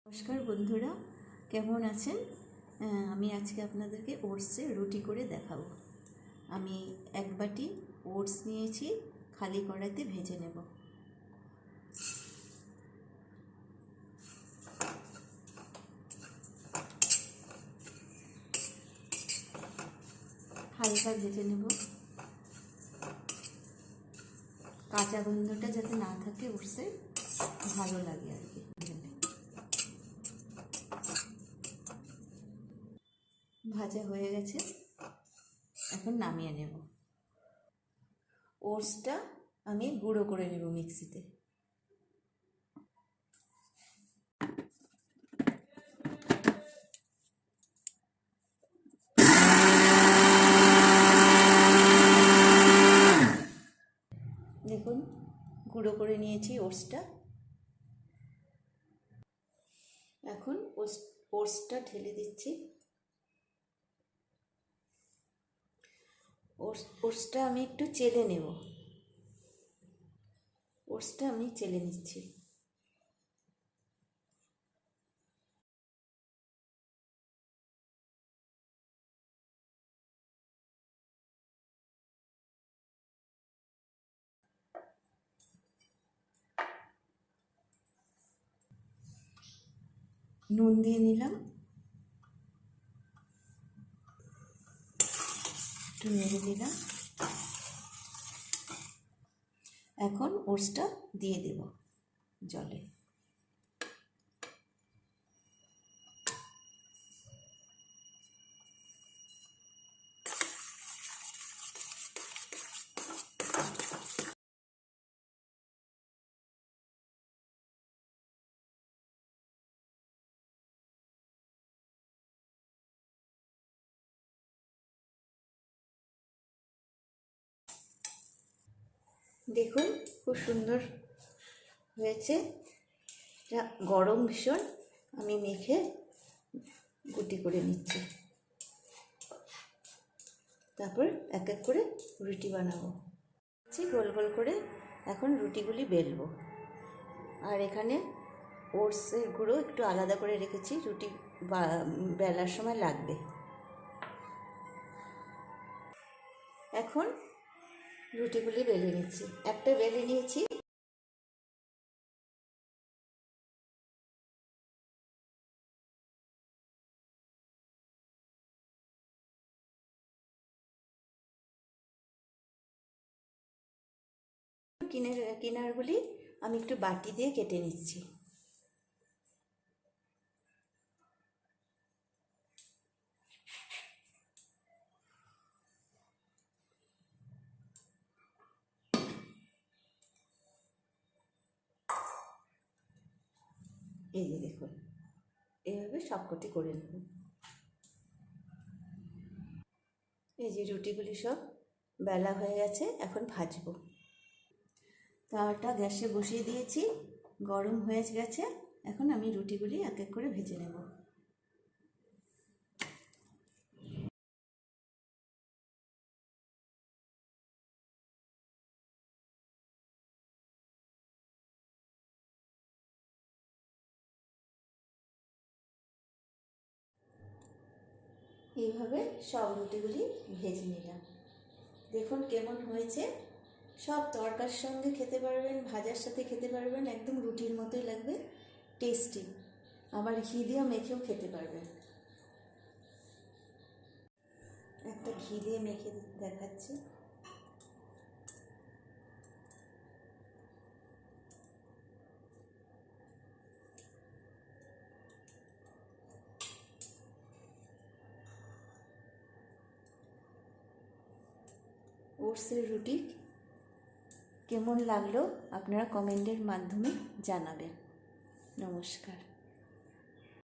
নমস্কার বন্ধুরা, কেমন আছেন? আমি আজকে আপনাদেরকে ওটসের রুটি করে দেখাবো। আমি এক বাটি ওটস নিয়েছি, খালি কড়াইতে ভেজে নেব। হালকা ভেজে নেব, কাঁচা গন্ধটা যাতে না থাকে ওটসের, ভালো লাগে আর কি। ভাজা হয়ে গেছে, এখন নামিয়ে নেব। ওটসটা আমি গুঁড়ো করে নেব মিক্সিতে। দেখুন, গুঁড়ো করে নিয়েছি ওটসটা। এখন ওটসটা ঢেলে দিচ্ছি। ওটসটা আমি একটু চেলে নেব। ওটসটা আমি চেলে নিচ্ছি। নুন দিয়ে নিলাম, একটু নেড়ে দিলাম। এখন ওটসটা দিয়ে দেব জলে। দেখুন, খুব সুন্দর হয়েছে। গরম ভীষণ, আমি মেখে গুটি করে নিচ্ছি। তারপর এক এক করে রুটি বানাবো। গোল গোল করে এখন রুটিগুলি বেলবো। আর এখানে ওটসের গুঁড়ো একটু আলাদা করে রেখেছি, রুটি বেলার সময় লাগবে। এখন রুটিগুলি বেলে নিচ্ছি। একটা বেলে নিয়েছি। কিনারগুলি আমি একটু বাটি দিয়ে কেটে নিচ্ছি। এই যে দেখুন, এইভাবে সবকটি করে নেব। এই যে রুটিগুলি সব বেলা হয়ে গেছে, এখন ভাজবো। তাওয়াটা গ্যাসে বসিয়ে দিয়েছি, গরম হয়ে গেছে। এখন আমি রুটিগুলি এক এক করে ভেজে নেব। এইভাবে সব রুটিগুলি ভেজে নিলাম। দেখুন কেমন হয়েছে। সব তরকারির সঙ্গে খেতে পারবেন, ভাজার সাথে খেতে পারবেন, একদম রুটির মতোই লাগবে, টেস্টি। আবার ঘি দিয়েও মেখেও খেতে পারবেন। একটা ঘি দিয়ে মেখে দেখাচ্ছি। ওটসের রুটি কেমন লাগলো আপনারা কমেন্টের মাধ্যমে জানাবেন। নমস্কার।